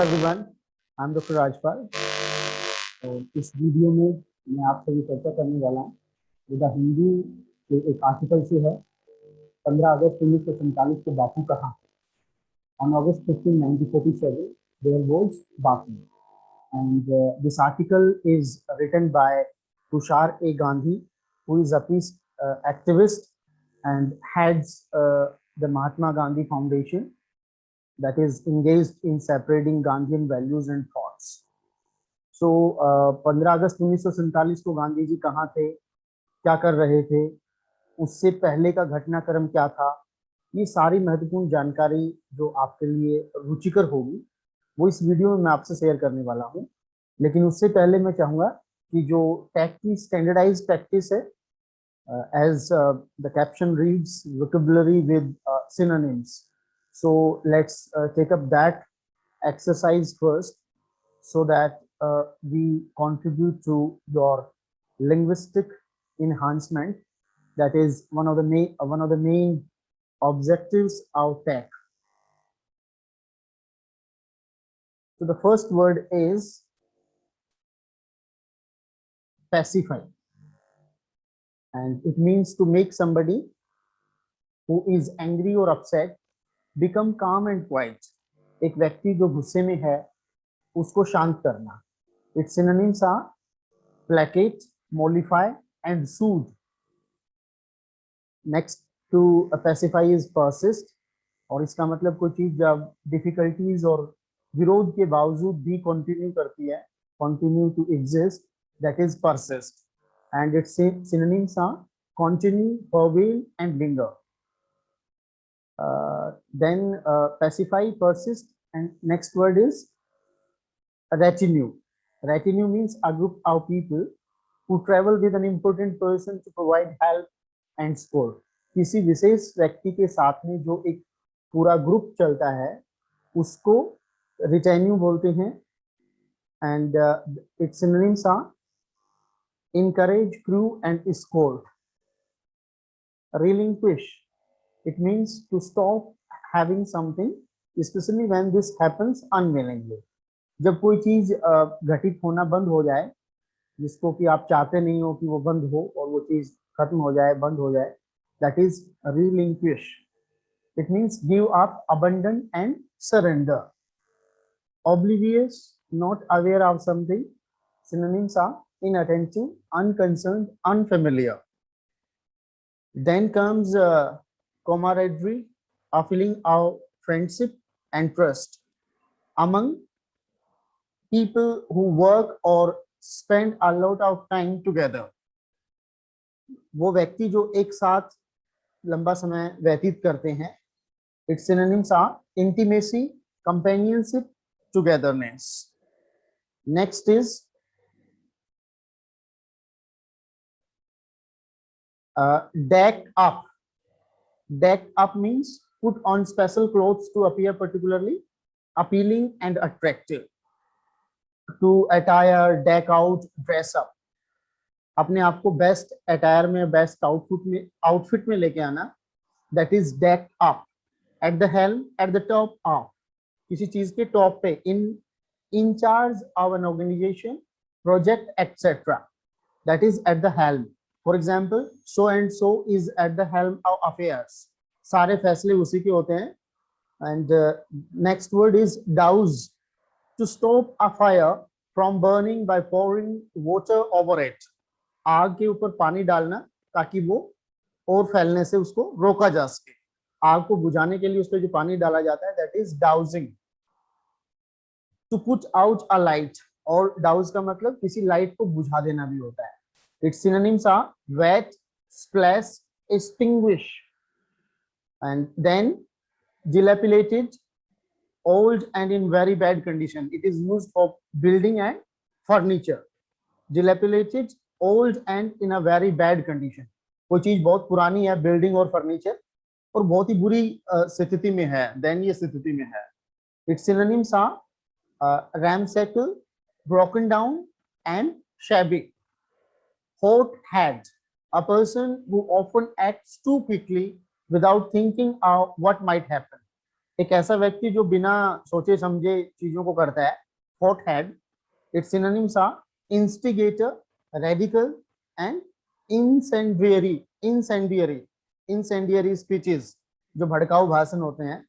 Everyone, I am doctor Rajpal. तो इस video में मैं आपसे ये चर्चा करने वाला हूँ विदा हिंदी के एक आर्टिकल से है 15 अगस्त 1947 को बापू कहाँ। On August 15, 1947 there was Bapu, and this article is written by Tushar A. Gandhi, who is a peace activist and heads the Mahatma Gandhi Foundation that is engaged in separating Gandhian values and thoughts. सो 15 अगस्त 1947 को गांधी जी कहाँ थे, क्या कर रहे थे, उससे पहले का घटनाक्रम क्या था, ये सारी महत्वपूर्ण जानकारी जो आपके लिए रुचिकर होगी वो इस वीडियो में मैं आपसे शेयर करने वाला हूँ। लेकिन उससे पहले मैं चाहूंगा कि जो टैग की स्टैंडर्डाइज प्रैक्टिस है, as the caption reads, vocabulary with synonyms. So let's take up that exercise first, so that we contribute to your linguistic enhancement. That is one of the main objectives of TEC. So the first word is pacify, and it means to make somebody who is angry or upset become calm and quiet. एक व्यक्ति जो गुस्से में है उसको शांत करना. Its synonyms are placate, mollify, and soothe. Next to pacify is persist, और इसका मतलब कोई चीज जब डिफिकल्टीज और विरोध के बावजूद भी कंटिन्यू करती है, continue to exist, that is persist. And its synonyms are continue, prevail, and linger. Then pacify, persist, and next word is retinue. Retinue means a group of people who travel with an important person to provide help and support. किसी विशेष व्यक्ति के साथ में जो एक पूरा group चलता है उसको रिटेन्यू बोलते हैं. And its synonyms are encourage, crew, and escort. Relinquish, it means to stop having something, especially when this happens unwillingly. जब कोई चीज घटित होना बंद हो जाए जिसको कि आप चाहते नहीं हो कि वो बंद हो और वो चीज खत्म हो जाए, बंद हो जाए, that is relinquish. It means give up, abandon, and surrender. Oblivious, not aware of something. Synonyms are inattentive, unconcerned, unfamiliar. Then comes camaraderie, a feeling of friendship and trust among people who work or spend a lot of time together. वो व्यक्ति जो एक साथ लंबा समय व्यतीत करते हैं. Its synonyms are intimacy, companionship, togetherness. Next is deck up. Deck up means put on special clothes to appear particularly appealing and attractive. To attire, deck out, dress up. अपने आप को बेस्ट अटायर में, best outfit में लेके आना, that is deck up. At the helm, at the top of, किसी चीज के टॉप पे, in charge of an organisation, project, etcetera, that is at the helm. For example, so and so is at the helm of affairs. सारे फैसले उसी के होते हैं. And next word is douse, to stop a fire from burning by pouring water over it. आग के ऊपर पानी डालना ताकि वो और फैलने से उसको रोका जा सके. आग को बुझाने के लिए उस पर जो पानी डाला जाता है, that is dousing. To put out a light, और डाउज का मतलब किसी लाइट को बुझा देना भी होता है. Its synonyms are wet, splash, extinguish. And then dilapidated, old and in very bad condition. It is used for building and furniture. Dilapidated, old and in a very bad condition. कोई चीज बहुत पुरानी है, बिल्डिंग और furniture, और बहुत ही बुरी स्थिति में है, दयनीय स्थिति में है. Its synonyms are ramshackle, broken down, and shabby. Hot-head, a person who often acts too quickly without thinking of what might happen. एक ऐसा व्यक्ति जो बिना सोचे समझे चीजों को करता है, hot head. Its synonyms are instigator, radical and incendiary. Incendiary, incendiary speeches, जो भड़काऊ भाषण होते हैं.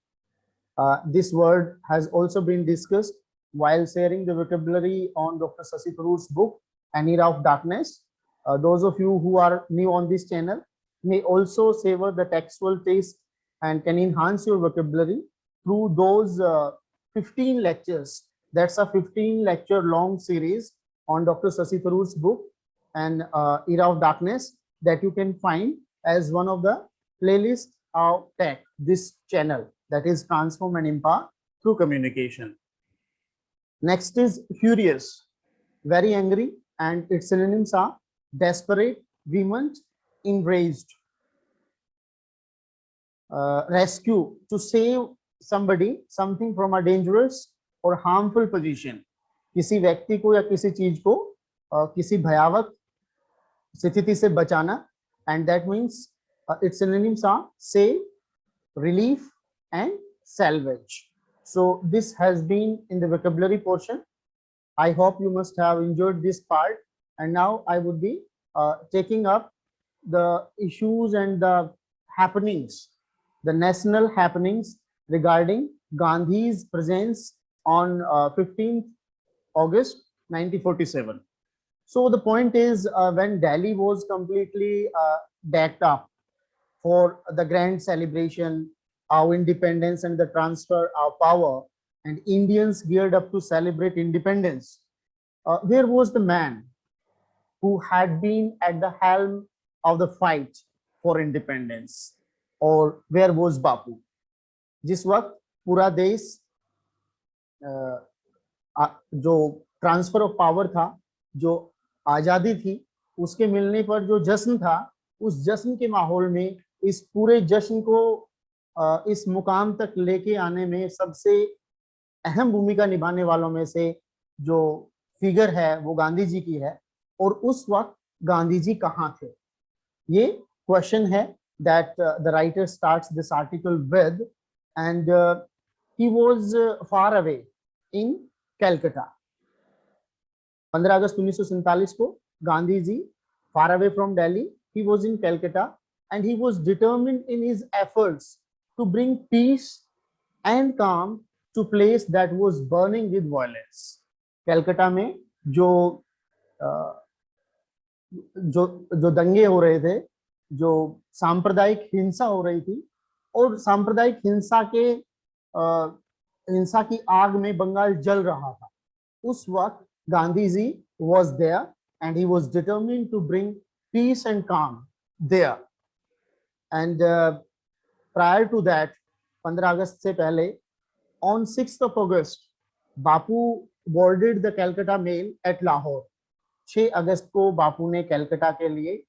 This word has also been discussed while sharing the vocabulary on Dr. Sasi Tharoor's book, An Era of Darkness. Those of you who are new on this channel may also savor the textual taste and can enhance your vocabulary through those 15 lectures. That's a 15 lecture long series on Dr. Sasi Tharoor's book, An Era of Darkness, that you can find as one of the playlists of tech, this channel, that is Transform and Empower through Communication. Next is furious, very angry, and its synonyms are desperate, vehement, enraged. Rescue, to save somebody, something from a dangerous or harmful position. किसी व्यक्ति को या किसी चीज को किसी भयावह स्थिति से बचाना. And that means its synonyms are save, relief, and salvage. So this has been in the vocabulary portion. I hope you must have enjoyed this part, and now I would be taking up the issues and the happenings, the national happenings regarding Gandhi's presence on 15th August 1947. So the point is, when Delhi was completely decked up for the grand celebration of independence and the transfer of power, and Indians geared up to celebrate independence, where was the man who had been at the helm of the fight for independence? Or where was Bapu? जिस वक्त पूरा देश जो transfer of power था, जो आजादी थी, उसके मिलने पर जो जश्न था, उस जश्न के माहौल में इस पूरे जश्न को इस मुकाम तक लेके आने में सबसे अहम भूमिका निभाने वालों में से जो फिगर है वो गांधी जी की है. और उस वक्त गांधी जी कहाँ थे, ये क्वेश्चन है that the writer starts this article with. And he was far away in Calcutta. 15 अगस्त 1947 को Gandhi ji, far away from Delhi, he was in Calcutta, and he was determined in his efforts to bring peace and calm to place that was burning with violence. Calcutta में जो जो दंगे हो रहे थे, जो सांप्रदायिक हिंसा हो रही थी, और सांप्रदायिक हिंसा की आग में बंगाल जल रहा था, उस वक्त Gandhi ji was there and he was determined to bring peace and calm there. And prior to that, 15 अगस्त से पहले, on 6th of August, Bapu boarded the Calcutta mail at Lahore. 6 अगस्त को बापू ने कलकत्ता के लिए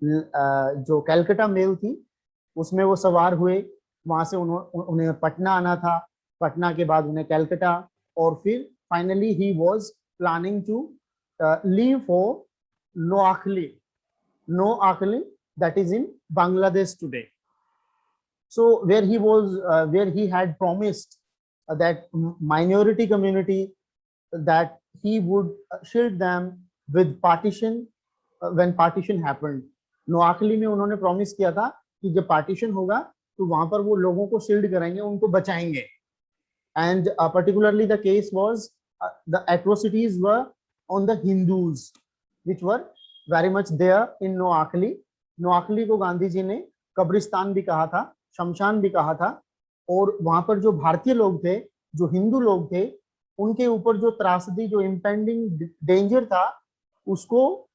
जो कलकत्ता मेल थी उसमें वो सवार हुए. वहां से उन्हें पटना आना था, पटना के बाद उन्हें कलकत्ता, और फिर finally he was planning to leave for Noakhali, that is in Bangladesh today. So where he had promised that minority community that he would shield them with partition when partition happened. Noakhali में उन्होंने प्रॉमिस किया था कि जब पार्टीशन होगा तो वहां पर वो लोगों को शील्ड करेंगे, उनको बचाएंगे. And particularly the case was the atrocities were on the Hindus, which were very much there in Noakhali. Noakhali को गांधी जी ने कब्रिस्तान भी कहा था, शमशान भी कहा था, और वहां पर जो भारतीय लोग थे, जो हिंदू लोग थे, उनके ऊपर जो त्रासदी, जो इम्पेंडिंग डेंजर था, उसको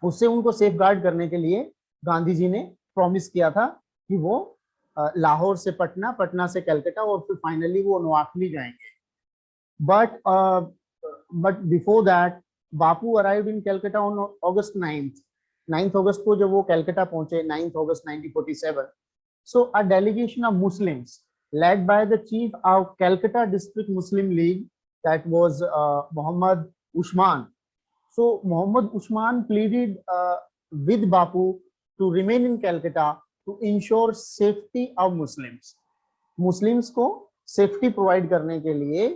उससे उनको सेफ गार्ड करने के लिए गांधी जी ने प्रॉमिस किया था कि वो लाहौर से पटना, पटना से कलकत्ता, और फिर फाइनली वो नोआखली जाएंगे. But before that Bapu arrived in Calcutta on August 9th अगस्त को जब वो कलकत्ता पहुंचे, 9th August 1947. So a delegation of Muslims led by the chief of Calcutta District Muslim League, that was Muhammad Usman. So Muhammad Usman pleaded with Bapu to remain in Calcutta to ensure safety of Muslims. Muslims को safety provide करने के लिए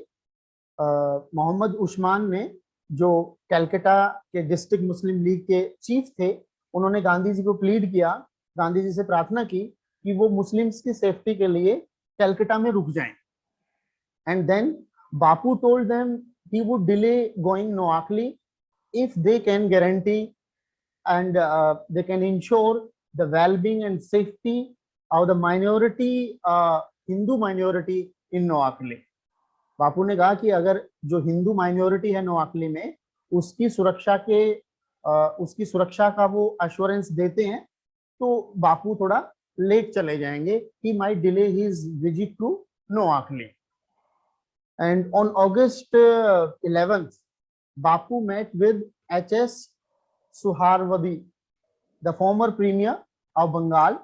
मोहम्मद उस्मान ने, जो कलकत्ता के district मुस्लिम league के chief थे, उन्होंने गांधी जी को प्लीड किया, गांधी जी से प्रार्थना की कि वो मुस्लिम्स की सेफ्टी के लिए कलकत्ता में रुक जाएं. And then Bapu told them he would delay going Noakhali if they can guarantee and they can ensure the well-being and safety of the minority Hindu minority in Noakhali. बापू ने कहा कि अगर जो हिंदू माइनॉरिटी है नोआखली में, उसकी सुरक्षा का वो अश्योरेंस देते हैं, तो बापू थोड़ा लेट चले जाएंगे. He might delay his visit to Noakhali. And on August 11th, Bapu met with H.S. Suharwadi, the former premier of Bengal,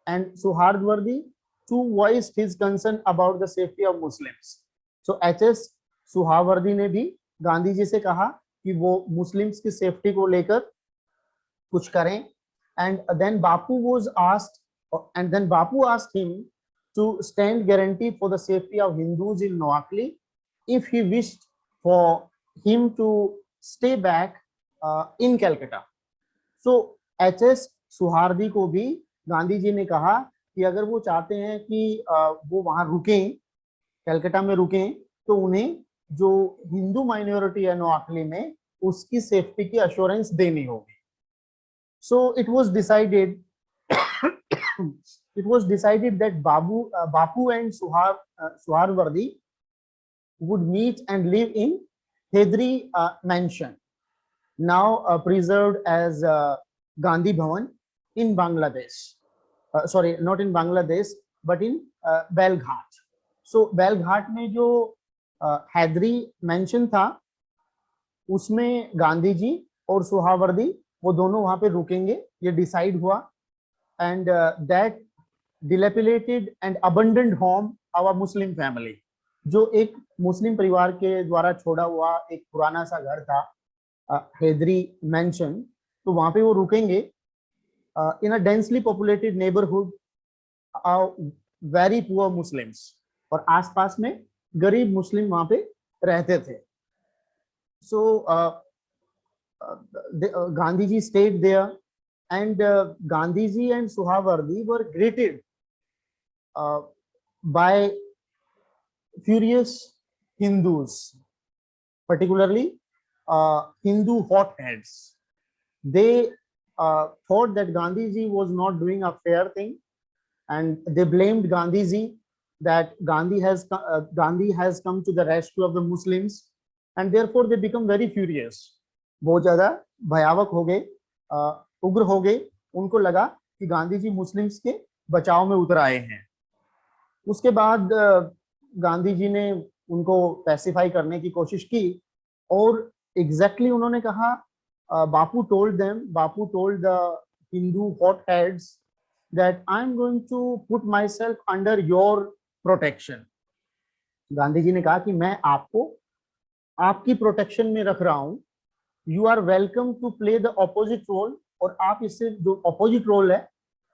and Suharwadi too voiced his concern about the safety of Muslims. So H.S. Suharwadi ने भी गांधी जी से कहा कि वो Muslims की safety को लेकर कुछ करें. And then Bapu asked him to stand guarantee for the safety of Hindus in Noakhali if he wished for him to stay back in Calcutta. So H.S. सुहार्दी को भी गांधी जी ने कहा कि अगर वो चाहते हैं कि वो वहां रुकें, कलकत्ता में रुकें, तो उन्हें जो हिंदू माइनॉरिटी है नोआखली में, उसकी सेफ्टी की अश्योरेंस देनी होगी. So it was decided that Bapu and Suharwadi would meet and live in Hedri mansion, now preserved as Gandhi Bhavan in Bangladesh. Sorry, not in Bangladesh, but in Belghat. So Belghat में जो Hydari mention था, उसमें गांधी जी और सुहावर्दी वो दोनों वहां पे रुकेंगे, ये डिसाइड हुआ. And that dilapidated and abandoned home of a Muslim family, जो एक मुस्लिम परिवार के द्वारा छोड़ा हुआ एक पुराना सा घर था, हैदरी मेंशन, तो वहां पे वो रुकेंगे. In a densely populated neighbourhood very poor Muslims, और आसपास में गरीब मुस्लिम वहां पे रहते थे. सो Gandhiji stayed there, and Gandhiji and Suhawardi were greeted by furious Hindus, particularly Hindu hotheads. They thought that Gandhiji was not doing a fair thing, and they blamed Gandhiji that Gandhi has come to the rescue of the Muslims, and therefore they become very furious. बहुत ज्यादा भयावक हो गए, उग्र हो गए. उनको लगा कि गांधी जी मुस्लिम्स के बचाव में उतर आए हैं. उसके बाद गांधी जी ने उनको पैसिफाई करने की कोशिश की, और एग्जैक्टली उन्होंने कहा, Bapu told the Hindu hotheads that I am going to put myself under your protection. Gandhi ji ने कहा कि मैं आपको आपकी प्रोटेक्शन में रख रहा हूं. You are welcome to play the opposite role, और आप इससे जो ऑपोजिट रोल है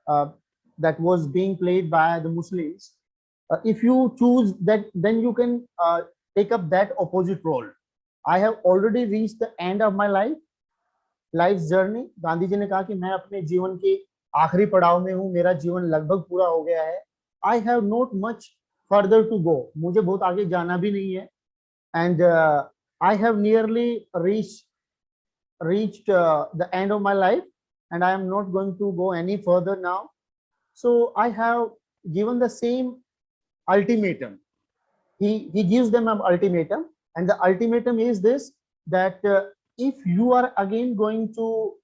that was being played by the Muslims, if you choose that, then you can take up that opposite role. I have already reached the end of my life's journey. Gandhi ji ने कहा कि मैं अपने जीवन के आखिरी पड़ाव में हूँ, मेरा जीवन लगभग पूरा हो गया है. I have not much further to go. मुझे बहुत आगे जाना भी नहीं है. And I have nearly reached the end of my life, and I am not going to go any further now. So I have given the same ultimatum. He gives them an ultimatum, and the ultimatum is this, that if you are again going to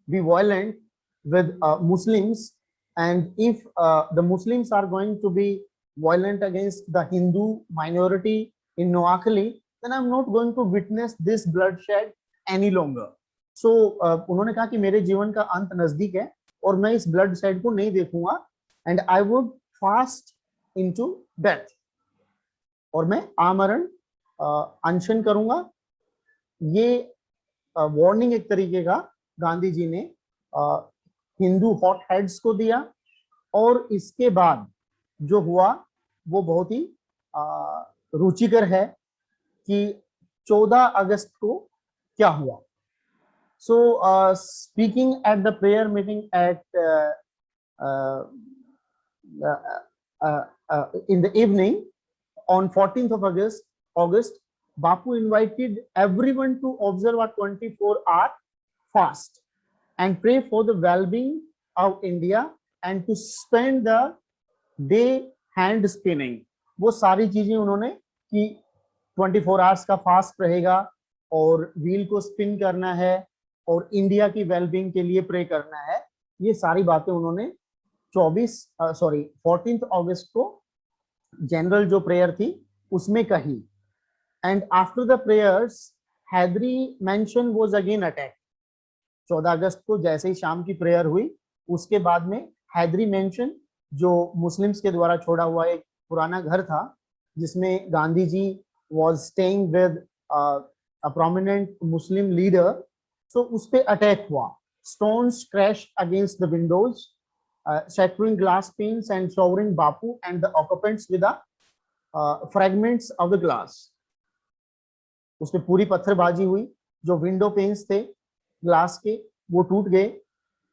be violent with Muslims, and if the Muslims are going to be violent against the Hindu minority in Noakhali, then I'm not going to witness this bloodshed any longer. So उन्होंने कहा कि मेरे जीवन का अंत नजदीक है, और मैं इस bloodshed को नहीं देखूंगा, and I would fast into death, और मैं आमरण अनशन करूंगा. ये वार्निंग एक तरीके का गांधी जी ने हिंदू हॉट हेड्स को दिया. और इसके बाद जो हुआ वो बहुत ही रुचिकर है कि 14 अगस्त को क्या हुआ. So, speaking at the prayer meeting at uh, in the evening on 14th of August, Bapu invited everyone to observe a 24-hour fast and pray for the well-being of India and to spend the day hand spinning. वो सारी चीजें उन्होंने कि 24 hours का fast रहेगा और wheel को spin करना है और इंडिया की वेलबींग के लिए प्रे करना है. ये सारी बातें उन्होंने 14 अगस्त को जनरल जो प्रेयर थी उसमें कही. And after the prayers Hydari mansion was again attack. 14 अगस्त को जैसे ही शाम की प्रेयर हुई उसके बाद में हैदरी मेंशन जो मुस्लिम्स के द्वारा छोड़ा हुआ एक पुराना घर था जिसमें Gandhi ji was staying with a prominent Muslim leader, so उस पे अटैक हुआ. Stones crashed against the windows, shattering glass panes and showering Bapu and the occupants with the fragments of the glass. उस पे पूरी पत्थरबाजी हुई. जो विंडो पेन्स थे ग्लास के वो टूट गए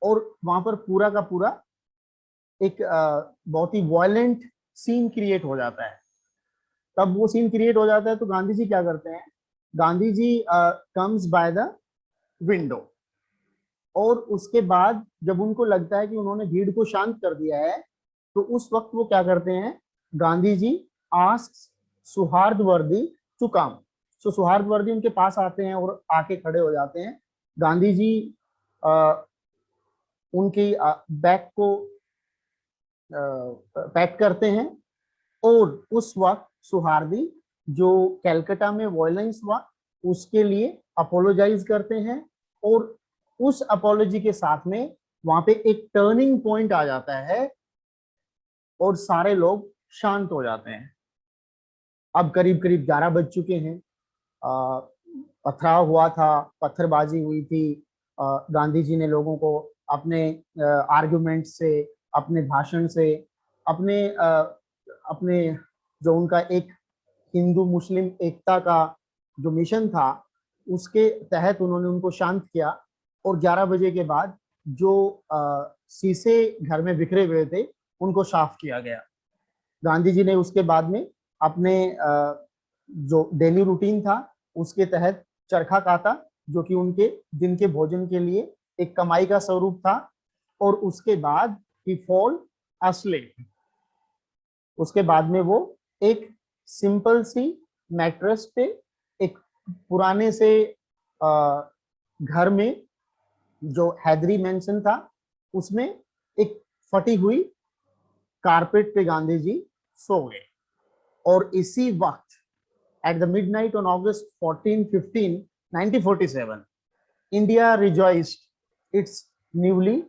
और वहां पर पूरा का पूरा एक बहुत ही वायलेंट सीन क्रिएट हो जाता है. तब वो सीन क्रिएट हो जाता है तो गांधी जी क्या करते हैं, Gandhi ji comes by the window और उसके बाद जब उनको लगता है कि उन्होंने भीड़ को शांत कर दिया है तो उस वक्त वो क्या करते हैं, Gandhi ji asks सुहार्दवर्दी to come. सो सुहार्दवर्दी उनके पास आते हैं और आके खड़े हो जाते हैं. गांधी जी उनकी बैग को पैक करते हैं और उस वक्त सुहार्दी जो कलकत्ता में वायलेंस हुआ उसके लिए अपोलोजाइज करते हैं और उस अपोलॉजी के साथ में वहां पे एक टर्निंग पॉइंट आ जाता है और सारे लोग शांत हो जाते हैं. अब करीब करीब 11 बज चुके हैं. पथराव हुआ था, पत्थरबाजी हुई थी. गांधी जी ने लोगों को अपने आर्गुमेंट से, अपने भाषण से, अपने जो उनका एक हिंदू मुस्लिम एकता का जो मिशन था उसके तहत उन्होंने उनको शांत किया और 11 बजे के बाद जो शीशे घर में बिखरे हुए थे उनको साफ किया गया. गांधी जी ने उसके बाद में अपने जो डेली रूटीन था उसके तहत चरखा काटा जो कि उनके दिन के भोजन के लिए एक कमाई का स्वरूप था और उसके बाद ही फॉल अस्लीप. उसके बाद में वो एक सिंपल सी मैट्रेस पे एक पुराने से घर में जो हैदरी मेंशन था उसमें एक फटी हुई कारपेट पे गांधी जी सो गए. और इसी वक्त at the midnight on August 14-15, 1947 India rejoiced its newly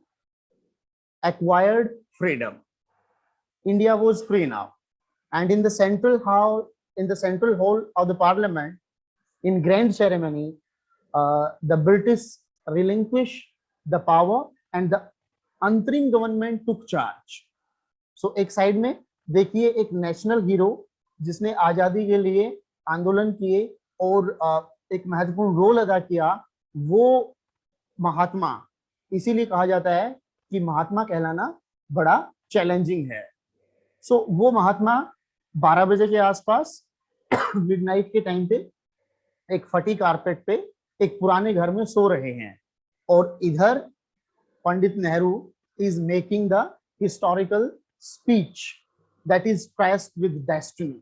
acquired freedom. India was free now, and in the central hall of the parliament, in grand ceremony, the British relinquished the power and the अंतरिम government took charge. So एक side में देखिए एक national hero जिसने आजादी के लिए आंदोलन किए और एक महत्वपूर्ण रोल अदा किया, वो महात्मा. इसीलिए कहा जाता है कि महात्मा कहलाना बड़ा चैलेंजिंग है. सो वो महात्मा 12 बजे के आसपास मिडनाइट के टाइम पे एक फटी कारपेट पे एक पुराने घर में सो रहे हैं और इधर Pandit Nehru is making the historical speech that is pressed with destiny.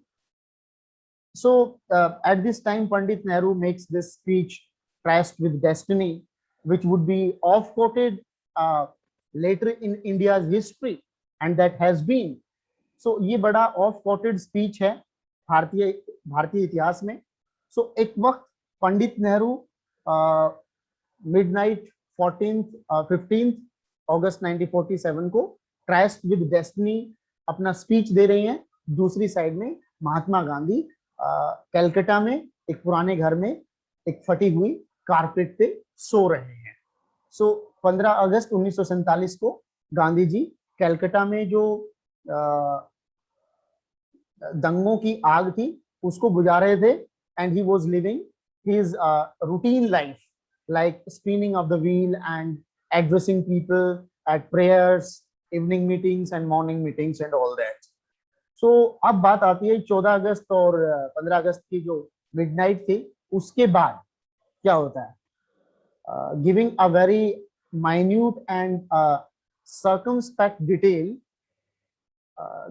So at this time Pandit Nehru makes this speech pressed with destiny, which would be oft quoted later in India's history, and that has been. So ये बड़ा oft quoted speech है भारतीय इतिहास में. So एक वक्त Pandit Nehru midnight 15th अगस्त 1947 को pressed with destiny अपना स्पीच दे रही हैं. दूसरी साइड में महात्मा गांधी कलकत्ता में एक पुराने घर में एक फटी हुई कारपेट पे सो रहे हैं. सो 15 अगस्त 1947 को गांधी जी कलकत्ता में जो दंगों की आग थी उसको बुझा रहे थे, and he was living his routine life like spinning of the wheel and addressing people at prayers, evening meetings and morning meetings and all that. So अब बात आती है 14 अगस्त और 15 अगस्त की जो मिडनाइट थी उसके बाद क्या होता है. Giving a very minute and circumspect detail,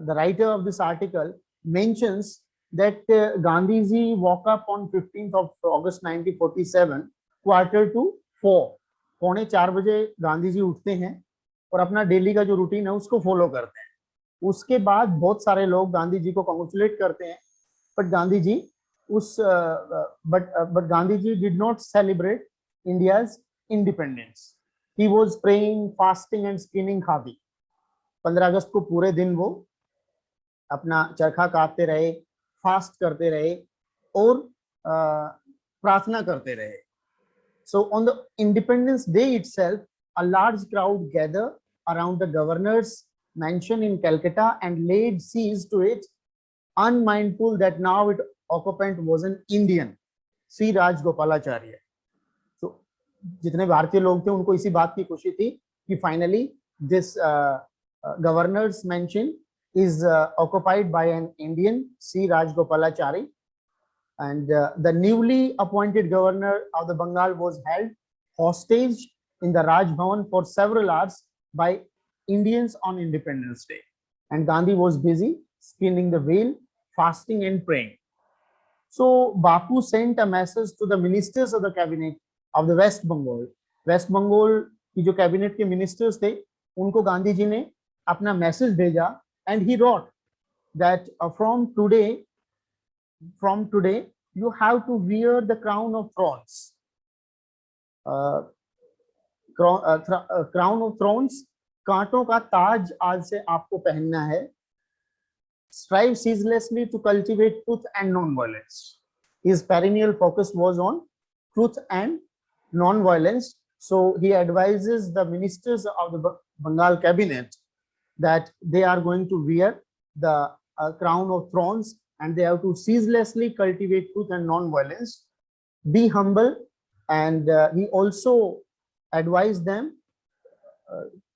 the writer of this article mentions that Gandhiji woke up on 15th of August 1947, quarter to 4. पौने 4 बजे गांधी जी उठते हैं और अपना डेली का जो रूटीन है उसको फॉलो करते हैं. उसके बाद बहुत सारे लोग गांधी जी को कॉन्ग्रेचुलेट करते हैं, but Gandhi ji but Gandhi ji did not celebrate India's independence. He was praying, fasting and spinning khadi. 15 अगस्त को पूरे दिन वो अपना चरखा काटते रहे, फास्ट करते रहे और प्रार्थना करते रहे. So on the Independence Day itself, a large crowd gathered around the governor's mansion in Calcutta and laid siege to it, unmindful that now its occupant was an Indian, C. Rajgopalacharya. So जितने भारतीय लोग थे उनको इसी बात की खुशी थी कि finally this governor's mansion is occupied by an Indian, C. Rajgopalachari, and the newly appointed governor of the Bengal was held hostage in the Raj Bhavan for several hours by Indians on Independence Day, and Gandhi was busy spinning the wheel, fasting and praying. So Bapu sent a message to the ministers of the cabinet of the West Bengal. West Bengal की जो cabinet के ministers थे उनको गांधी जी ने अपना message भेजा, and he wrote that from today you have to wear the crown of thorns. Crown of thorns, कांटों का ताज आज से आपको पहनना है. Strive ceaselessly to cultivate truth and non-violence. His perennial focus was on truth and non-violence. So he advises the ministers of the Bengal cabinet that they are going to wear the crown of thorns and they have to ceaselessly cultivate truth and non-violence, be humble, and he also advised them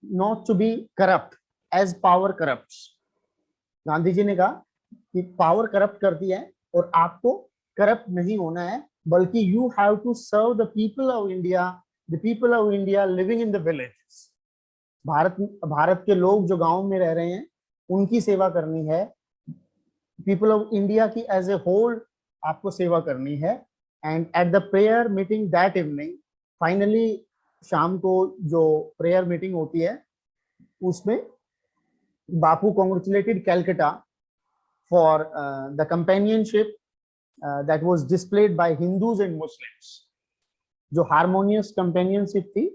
not to be corrupt as power corrupts. Gandhi ji ने कहा कि power corrupt करती है और आपको corrupt नहीं होना है, बल्कि you have to serve the people of India living in the villages. Bharat के लोग जो गांव में रह रहे हैं उनकी सेवा करनी है. पीपल ऑफ इंडिया की एज ए होल आपको सेवा करनी है. And at the prayer meeting that evening, finally शाम को जो प्रेयर मीटिंग होती है उसमें Bapu congratulated Calcutta for the companionship that was displayed by Hindus and Muslims. जो harmonious companionship थी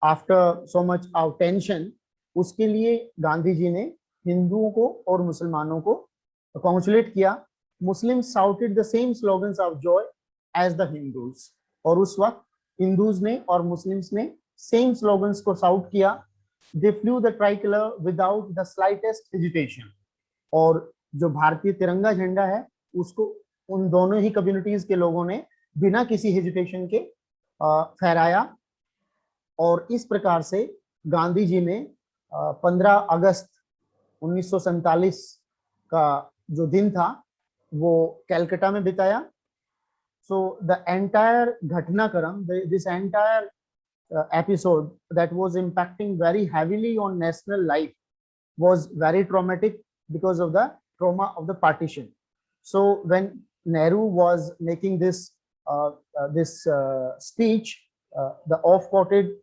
after so much of tension, उसके लिए गांधी जी ने हिंदुओं को और मुसलमानों को congratulate किया. Muslims shouted the same slogans of joy as the Hindus. और उस वक्त हिंदूज ने और मुस्लिम्स ने सेम स्लोगन्स को शाउट किया. They flew the tricolor without the slightest hesitation. और जो भारतीय तिरंगा झंडा है उसको उन दोनों ही कम्युनिटीज के लोगों ने बिना किसी हेजिटेशन के फहराया. और इस प्रकार से गांधी जी ने 15 अगस्त 1947 का जो दिन था वो कैलकाटा में बिताया. So the entire घटनाक्रम, this entire episode that was impacting very heavily on national life was very traumatic because of the trauma of the partition. So when Nehru was making this speech, the oft-quoted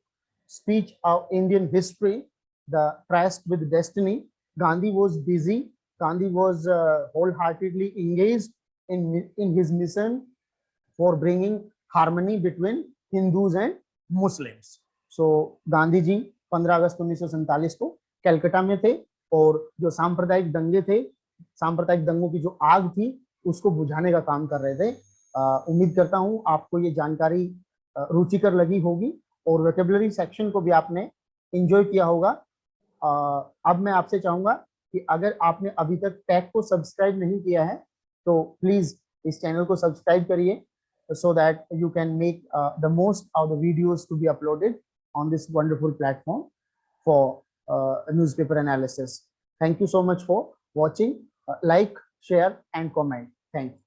speech of Indian history, the Tryst with Destiny, Gandhi was busy. Gandhi was wholeheartedly engaged in his mission for bringing harmony between Hindus and Muslims. So Gandhi ji 15 अगस्त 1947 को कलकत्ता में थे और जो सांप्रदायिक दंगे थे, सांप्रदायिक दंगों की जो आग थी उसको बुझाने का काम कर रहे थे. उम्मीद करता हूं आपको ये जानकारी रुचिकर लगी होगी और वोकैबुलरी सेक्शन को भी आपने एंजॉय किया होगा. अब मैं आपसे चाहूंगा कि अगर आपने अभी तक टैग को सब्सक्राइब नहीं किया है तो प्लीज इस चैनल को सब्सक्राइब करिए, so that you can make the most of the videos to be uploaded on this wonderful platform for newspaper analysis. Thank you so much for watching. Like, share and comment. Thank you.